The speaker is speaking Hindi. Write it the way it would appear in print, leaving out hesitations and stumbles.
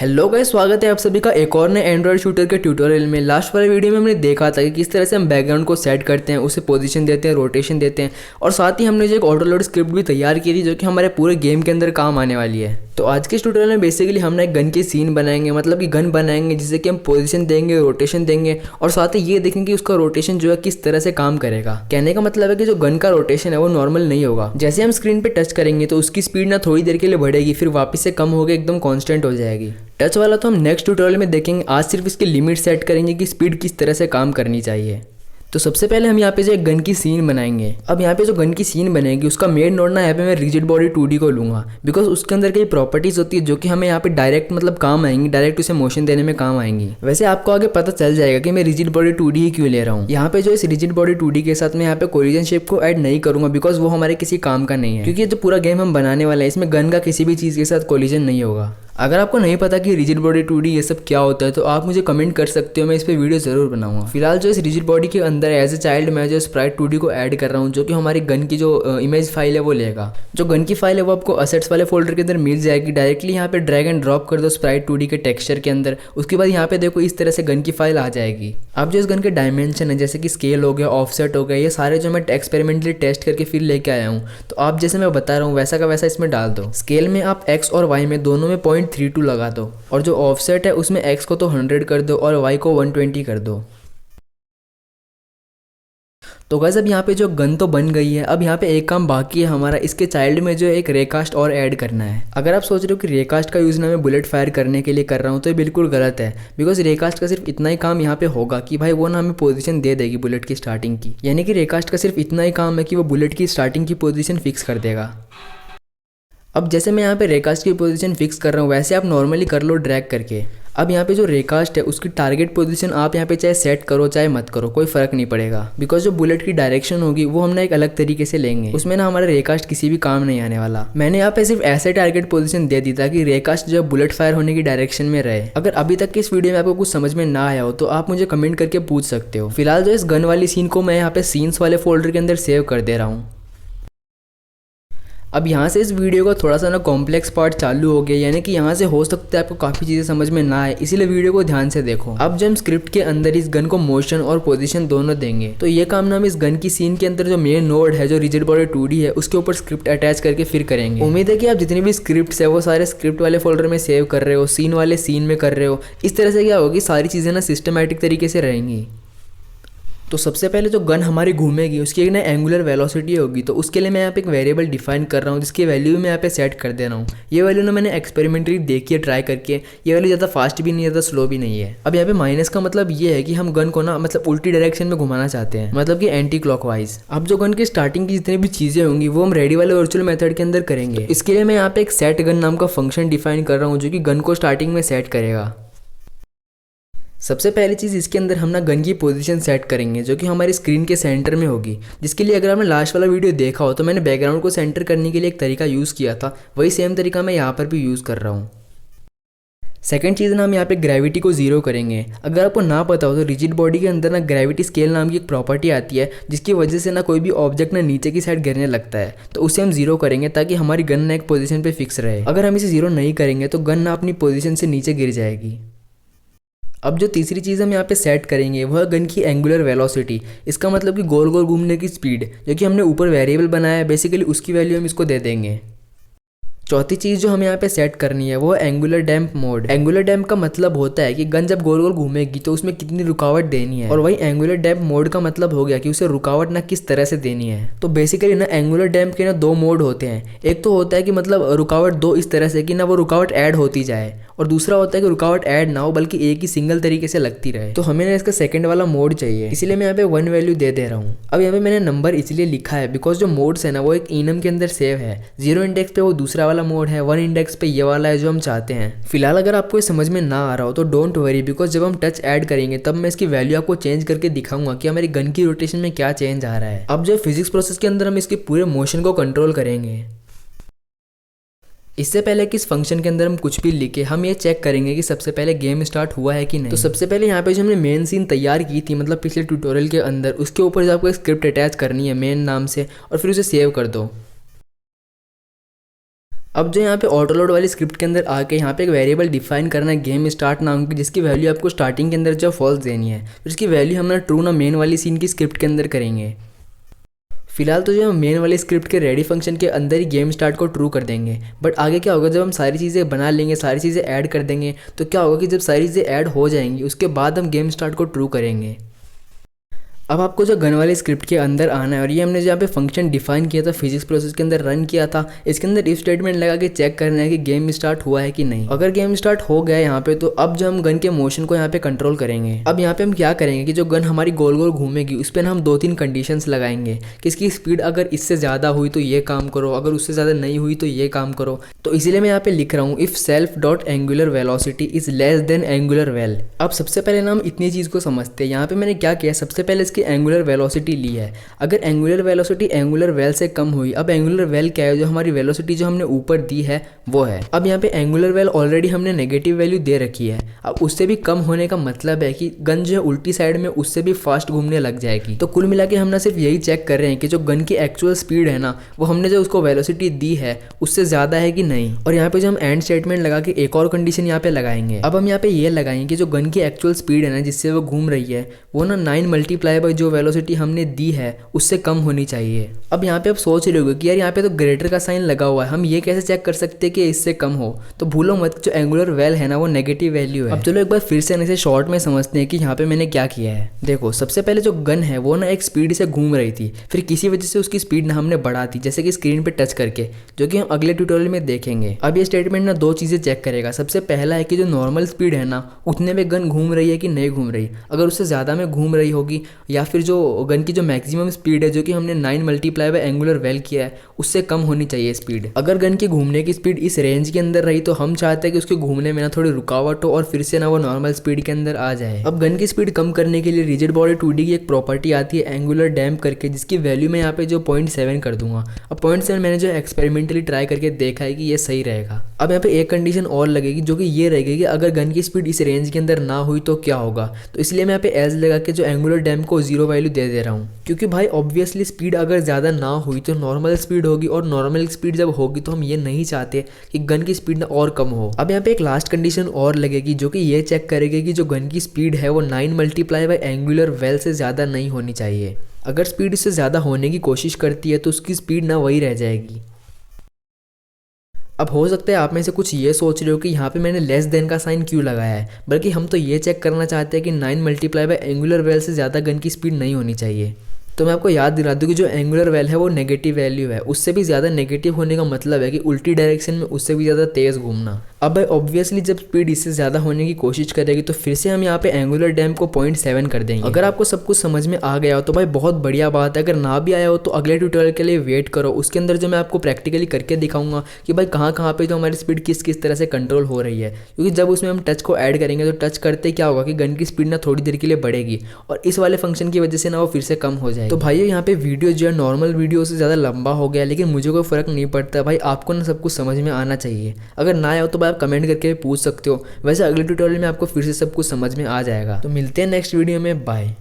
हेलो गाइस, स्वागत है आप सभी का एक और नए एंड्रॉयड शूटर के ट्यूटोरियल में। लास्ट वाले वीडियो में हमने देखा था कि किस तरह से हम बैकग्राउंड को सेट करते हैं, उसे पोजीशन देते हैं, रोटेशन देते हैं और साथ ही हमने जो एक ऑटो लोड स्क्रिप्ट भी तैयार की थी जो कि हमारे पूरे गेम के अंदर काम आने वाली है। तो आज के इस ट्यूटोरियल में बेसिकली हम एक गन की सीन बनाएंगे, मतलब कि गन बनाएंगे जिससे कि हम पोजीशन देंगे, रोटेशन देंगे और साथ ही ये देखेंगे कि उसका रोटेशन जो है किस तरह से काम करेगा। कहने का मतलब है कि जो गन का रोटेशन है वो नॉर्मल नहीं होगा। जैसे हम स्क्रीन पे टच करेंगे तो उसकी स्पीड ना थोड़ी देर के लिए बढ़ेगी, फिर वापस से कम होकर एकदम कांस्टेंट हो जाएगी। टच वाला तो हम नेक्स्ट ट्यूटोरियल में देखेंगे। आज सिर्फ इसकी लिमिट सेट करेंगे कि स्पीड किस तरह से काम करनी चाहिए। तो सबसे पहले हम यहाँ पे जो एक गन की सीन बनाएंगे। अब यहाँ पे जो गन की सीन बनेगी उसका मेन नोड ना यहाँ पे मैं रिजिड बॉडी 2D को लूँगा, बिकॉज उसके अंदर कई प्रॉपर्टीज होती है जो कि हमें यहाँ पे डायरेक्ट मतलब काम आएंगी, डायरेक्ट उसे मोशन देने में काम आएंगी। वैसे आपको आगे पता चल जाएगा कि मैं रिजिड बॉडी 2D ही क्यों ले रहा हूँ। यहाँ पे जो इस रिजिड बॉडी 2D के साथ मैं यहाँ पे कोलिजन शेप को ऐड नहीं करूँगा, बिकॉज वो हमारे किसी काम का नहीं है। क्योंकि जो पूरा गेम हम बनाने वाले हैं इसमें गन का किसी भी चीज़ के साथ कोलिजन नहीं होगा। अगर आपको नहीं पता कि रिजिड बॉडी 2D ये सब क्या होता है तो आप मुझे कमेंट कर सकते हो, मैं इस पे वीडियो जरूर बनाऊंगा। फिलहाल जो इस रिजिड बॉडी के अंदर एज ए चाइल्ड मैं जो स्प्राइट 2D को ऐड कर रहा हूँ, जो कि हमारी गन की जो इमेज फाइल है वो लेगा। जो गन की फाइल है वो आपको असेट्स वाले फोल्डर के अंदर मिल जाएगी। डायरेक्टली यहाँ पे ड्रैग एंड ड्रॉप कर दो स्प्राइट 2D के टेक्सचर के अंदर। उसके बाद यहाँ पे देखो इस तरह से गन की फाइल आ जाएगी। अब जो इस गन के डायमेंशन है जैसे कि स्केल हो गया, ऑफसेट हो गया, ये सारे जो मैं एक्सपेरिमेंटली टेस्ट करके फिर लेके आया हूँ। तो आप जैसे मैं बता रहा हूँ वैसा का वैसा इसमें डाल दो। स्केल में आप एक्स और वाई में दोनों में 0.32 लगा दो और जो ऑफसेट है उसमें x को तो 100 कर दो और y को 120 कर दो। तो गाइस अब यहाँ पे जो गन तो बन गई है। अब यहाँ पे एक काम बाकी है हमारा, इसके चाइल्ड में जो एक रेकास्ट और ऐड करना है। अगर आप सोच रहे हो कि रेकास्ट का यूज़ ना मैं बुलेट फायर करने के लिए कर रहा हूँ तो ये बिल्कुल गलत है, बिकॉज रेकास्ट का सिर्फ इतना ही काम यहाँ पे होगा कि भाई वो ना हमें पोजीशन दे देगी बुलेट की स्टार्टिंग की। यानी कि रेकास्ट का सिर्फ इतना ही काम है कि वो बुलेट की स्टार्टिंग की पोजीशन फिक्स कर देगा। अब जैसे मैं यहाँ पे रेकास्ट की पोजीशन फिक्स कर रहा हूँ वैसे आप नॉर्मली कर लो ड्रैग करके। अब यहाँ पे जो रेकास्ट है उसकी टारगेट पोजीशन आप यहाँ पे चाहे सेट करो चाहे मत करो, कोई फर्क नहीं पड़ेगा, बिकॉज जो बुलेट की डायरेक्शन होगी वो हम ना एक अलग तरीके से लेंगे। उसमें ना हमारा रेकास्ट किसी भी काम नहीं आने वाला। मैंने यहाँ पे सिर्फ ऐसे टारगेट पोजीशन दे दी ताकि रेकास्ट जो बुलेट फायर होने की डायरेक्शन में रहे। अगर अभी तक की इस वीडियो में आपको कुछ समझ में ना आया हो तो आप मुझे कमेंट करके पूछ सकते हो। फिलहाल जो इस गन वाली सीन को मैं यहाँ पे सीन्स वाले फोल्डर के अंदर सेव कर दे रहा हूँ। अब यहाँ से इस वीडियो का थोड़ा सा ना कॉम्प्लेक्स पार्ट चालू हो गया, यानी कि यहाँ से हो सकता है आपको काफ़ी चीज़ें समझ में ना आए, इसीलिए वीडियो को ध्यान से देखो। अब जब हम स्क्रिप्ट के अंदर इस गन को मोशन और पोजीशन दोनों देंगे तो ये काम ना हम इस गन की सीन के अंदर जो मेन नोड है जो रिजिड बॉडी 2D है उसके ऊपर स्क्रिप्ट अटैच करके फिर करेंगे। उम्मीद है कि आप जितनी भी स्क्रिप्ट है वो सारे स्क्रिप्ट वाले फोल्डर में सेव कर रहे हो, सीन वाले सीन में कर रहे हो। इस तरह से क्या होगी, सारी चीज़ें ना सिस्टमेटिक तरीके से रहेंगी। तो सबसे पहले जो गन हमारी घूमेगी उसकी एक ना एंगुलर वेलोसिटी होगी, तो उसके लिए मैं यहाँ पे एक वेरिएबल डिफाइन कर रहा हूँ जिसकी वैल्यू मैं यहाँ पे सेट कर दे रहा हूँ। ये वैल्यू ना मैंने एक्सपेरिमेंटली देखी है ट्राई करके। ये वैल्यू ज़्यादा फास्ट भी नहीं है, ज़्यादा स्लो भी नहीं है। अब यहाँ पे माइनस का मतलब ये है कि हम गन को ना मतलब उल्टी डायरेक्शन में घुमाना चाहते हैं, मतलब कि एंटी क्लॉकवाइज। अब जो गन की स्टार्टिंग की जितनी भी चीज़ें होंगी वो हम रेडी वाले वर्चुअल मेथड के अंदर करेंगे। इसके लिए मैं यहाँ पे एक सेट गन नाम का फंक्शन डिफाइन कर रहा हूँ जो कि गन को स्टार्टिंग में सेट करेगा। सबसे पहली चीज़ इसके अंदर हम ना गन की पोजीशन सेट करेंगे जो कि हमारी स्क्रीन के सेंटर में होगी, जिसके लिए अगर आपने लास्ट वाला वीडियो देखा हो तो मैंने बैकग्राउंड को सेंटर करने के लिए एक तरीका यूज़ किया था, वही सेम तरीका मैं यहाँ पर भी यूज़ कर रहा हूँ। सेकंड चीज़ ना हम यहाँ पे ग्रेविटी को 0 करेंगे। अगर आपको ना पता हो तो रिजिड बॉडी के अंदर ना ग्रेविटी स्केल नाम की एक प्रॉपर्टी आती है जिसकी वजह से ना कोई भी ऑब्जेक्ट ना नीचे की साइड गिरने लगता है, तो उसे हम 0 करेंगे ताकि हमारी गन ना एक पोजीशन पे फिक्स रहे। अगर हम इसे 0 नहीं करेंगे तो गन ना अपनी पोजीशन से नीचे गिर जाएगी। अब जो तीसरी चीज़ हम यहाँ पे सेट करेंगे वह गन की एंगुलर वेलोसिटी। इसका मतलब कि गोल गोल घूमने की स्पीड जो कि हमने ऊपर वेरिएबल बनाया है, बेसिकली उसकी वैल्यू हम इसको दे देंगे। चौथी चीज़ जो हमें यहाँ पे सेट करनी है वो एंगुलर डैम्प मोड। एंगुलर डैम्प का मतलब होता है कि गन जब गोल गोल घूमेगी तो उसमें कितनी रुकावट देनी है, और वही एंगुलर डैम्प मोड का मतलब हो गया कि उसे रुकावट ना किस तरह से देनी है। तो बेसिकली ना एंगुलर डैम्प के ना 2 मोड होते हैं। एक तो होता है कि मतलब रुकावट दो इस तरह से कि ना वो रुकावट ऐड होती जाए, और दूसरा होता है कि रुकावट ऐड ना हो बल्कि एक ही सिंगल तरीके से लगती रहे। तो हमें ना इसका सेकंड वाला मोड चाहिए, इसीलिए मैं यहाँ पे 1 वैल्यू दे रहा हूँ। अब यहाँ पे मैंने नंबर इसलिए लिखा है बिकॉज जो मोड्स है ना वो एक इनम के अंदर सेव है। 0 इंडेक्स पे वो दूसरा वाला मोड है, 1 इंडेक्स पे ये वाला है जो हम चाहते हैं। फिलहाल अगर आपको ये समझ में ना आ रहा हो तो डोंट वरी, बिकॉज जब हम टच ऐड करेंगे तब मैं इसकी वैल्यू आपको चेंज करके दिखाऊंगा कि हमारी गन की रोटेशन में क्या चेंज आ रहा है। अब जो फिजिक्स प्रोसेस के अंदर हम इसके पूरे मोशन को कंट्रोल करेंगे। इससे पहले कि इस फंक्शन के अंदर हम कुछ भी लिखे, हम ये चेक करेंगे कि सबसे पहले गेम स्टार्ट हुआ है कि नहीं। तो सबसे पहले यहाँ पे जो हमने मेन सीन तैयार की थी मतलब पिछले ट्यूटोरियल के अंदर, उसके ऊपर जो आपको एक स्क्रिप्ट अटैच करनी है मेन नाम से और फिर उसे सेव कर दो। अब जो यहाँ पे ऑटो लोड वाली स्क्रिप्ट के अंदर आके यहाँ पे एक वेरिएबल डिफाइन करना है गेम स्टार्ट नाम की, जिसकी वैल्यू आपको स्टार्टिंग के अंदर जो फॉल्स देनी है, तो इसकी वैल्यू हम ना ट्रू ना मेन वाली सीन की स्क्रिप्ट के अंदर करेंगे। फिलहाल तो जो हम मेन वाली स्क्रिप्ट के रेडी फंक्शन के अंदर ही गेम स्टार्ट को ट्रू कर देंगे, बट आगे क्या होगा जब हम सारी चीज़ें बना लेंगे, सारी चीज़ें ऐड कर देंगे, तो क्या होगा कि जब सारी चीज़ें ऐड हो जाएंगी उसके बाद हम गेम स्टार्ट को ट्रू करेंगे। अब आपको जो गन वाली स्क्रिप्ट के अंदर आना है और ये हमने जहाँ पे फंक्शन डिफाइन किया था फिजिक्स प्रोसेस के अंदर रन किया था, इसके अंदर इफ स्टेटमेंट लगा के चेक करना है कि गेम स्टार्ट हुआ है कि नहीं। अगर गेम स्टार्ट हो गया है यहाँ पे, तो अब जो हम गन के मोशन को यहाँ पे कंट्रोल करेंगे। अब यहाँ पे हम क्या करेंगे कि जो गन हमारी गोल गोल घूमेगी उस पर हम 2-3 कंडीशंस लगाएंगे कि इसकी स्पीड अगर इससे ज़्यादा हुई तो ये काम करो, अगर उससे ज़्यादा नहीं हुई तो ये काम करो। तो इसीलिए मैं यहाँ पे लिख रहा हूँ if self dot angular velocity is less than angular well. अब सबसे पहले ना हम इतनी चीज़ को समझते हैं। यहाँ पे मैंने क्या किया, सबसे पहले इसकी एंगुलर वेलोसिटी ली है। अगर एंगुलर वेलोसिटी एंगुलर वेल से कम हुई, अब एंगुलर वेल क्या है, जो हमारी वेलोसिटी जो हमने ऊपर दी है वो है। अब यहाँ पे एंगुलर वेल ऑलरेडी हमने नेगेटिव वैल्यू दे रखी है। अब उससे भी कम होने का मतलब है कि गन जो है उल्टी साइड में उससे भी फास्ट घूमने लग जाएगी। तो कुल मिला के हम ना सिर्फ यही चेक कर रहे हैं कि जो गन की एक्चुअल स्पीड है ना, वो हमने जो उसको वेलोसिटी दी है उससे ज़्यादा है कि नहीं। और यहाँ पे जो हम एंड स्टेटमेंट लगा के एक और कंडीशन यहाँ पे लगाएंगे। अब हम यहाँ पे ये लगाएंगे कि जो गन की एक्चुअल स्पीड है ना जिससे वो घूम रही है, वो ना 9 मल्टीप्लाई बाई जो वेलोसिटी हमने दी है उससे कम होनी चाहिए। अब यहाँ पे आप सोच रहे होगे कि यार यहाँ पे तो ग्रेटर का साइन लगा हुआ है, हम ये कैसे चेक कर सकते हैं कि इससे कम हो। तो भूलो मत, जो एंगुलर वेल है ना वो नेगेटिव वैल्यू है। अब चलो एक बार फिर से इसे शॉर्ट में समझते हैं कि यहाँ पे मैंने क्या किया है। देखो सबसे पहले जो गन है वो ना एक स्पीड से घूम रही थी, फिर किसी वजह से उसकी स्पीड ना हमने बढ़ा दी, जैसे कि स्क्रीन पे टच करके, जो कि हम अगले ट्यूटोरियल में देखेंगे। अब ये स्टेटमेंट ना 2 चीज़ें चेक करेगा। सबसे पहला है कि जो नॉर्मल स्पीड है ना उतने में गन घूम रही है कि नहीं घूम रही। अगर उससे ज़्यादा में घूम रही होगी, या फिर जो गन की जो मैक्सिमम स्पीड है जो कि हमने 9 मल्टीप्लाई बाय एंगुलर वेल किया है उससे कम होनी चाहिए स्पीड। अगर गन की घूमने की स्पीड इस रेंज के अंदर रही तो हम चाहते हैं कि उसके घूमने में ना थोड़ी रुकावट हो और फिर से ना वो नॉर्मल स्पीड के अंदर आ जाए। अब गन की स्पीड कम करने के लिए रिजिड बॉडी 2D की एक प्रॉपर्टी आती है एंगुलर डैम्प करके, जिसकी वैल्यू मैं यहाँ पे जो 0.7 कर दूंगा। अब 0.7 मैंने जो एक्सपेरिमेंटली ट्राई करके देखा है कि ये सही रहेगा। अब यहाँ पे एक कंडीशन और लगेगी जो कि ये रहेगी कि अगर गन की स्पीड इस रेंज के अंदर ना हुई तो क्या होगा। तो इसलिए मैं यहाँ पे एज लगा के जो एंगुलर डैम्प को 0 वैल्यू दे रहा हूँ, क्योंकि भाई ऑब्वियसली स्पीड अगर ज़्यादा ना हुई तो नॉर्मल स्पीड होगी, और नॉर्मल स्पीड जब होगी तो हम ये नहीं चाहते कि गन की स्पीड ना और कम हो। अब यहाँ पे एक लास्ट कंडीशन और लगेगी जो कि ये चेक करेगी कि जो गन की स्पीड है वो 9 मल्टीप्लाई बाय एंगुलर वेल से ज़्यादा नहीं होनी चाहिए। अगर स्पीड इससे ज़्यादा होने की कोशिश करती है तो उसकी स्पीड ना वही रह जाएगी। अब हो सकता है आप में से कुछ ये सोच रहे हो कि यहाँ पे मैंने लेस देन का साइन क्यों लगाया है, बल्कि हम तो ये चेक करना चाहते हैं कि 9 मल्टीप्लाई बाय एंगुलर वेल से ज़्यादा गन की स्पीड नहीं होनी चाहिए। तो मैं आपको याद दिला दूँ कि जो एंगुलर वेल है वो नेगेटिव वैल्यू है, उससे भी ज़्यादा नेगेटिव होने का मतलब है कि उल्टी डायरेक्शन में उससे भी ज़्यादा तेज़ घूमना। अब भाई ऑब्वियसली जब स्पीड इससे ज़्यादा होने की कोशिश करेगी तो फिर से हम यहाँ पे एंगुलर डैम्प को 0.7 कर देंगे। अगर आपको सब कुछ समझ में आ गया हो तो भाई बहुत बढ़िया बात है। अगर ना भी आया हो तो अगले ट्यूटोरियल के लिए वेट करो, उसके अंदर जो मैं आपको प्रैक्टिकली करके दिखाऊंगा कि भाई कहाँ पे जो हमारी स्पीड किस किस तरह से कंट्रोल हो रही है। क्योंकि जब उसमें हम टच को ऐड करेंगे तो टच करते क्या होगा कि गन की स्पीड ना थोड़ी देर के लिए बढ़ेगी और इस वाले फंक्शन की वजह से ना वो फिर से कम हो जाएगी। तो भाई यहाँ पे वीडियो जो है नॉर्मल वीडियो से ज़्यादा लंबा हो गया, लेकिन मुझे कोई फ़र्क नहीं पड़ता भाई, आपको ना सब कुछ समझ में आना चाहिए। अगर ना आया हो तो भाई आप कमेंट करके पूछ सकते हो, वैसे अगले ट्यूटोरियल में आपको फिर से सब कुछ समझ में आ जाएगा। तो मिलते हैं नेक्स्ट वीडियो में, बाय।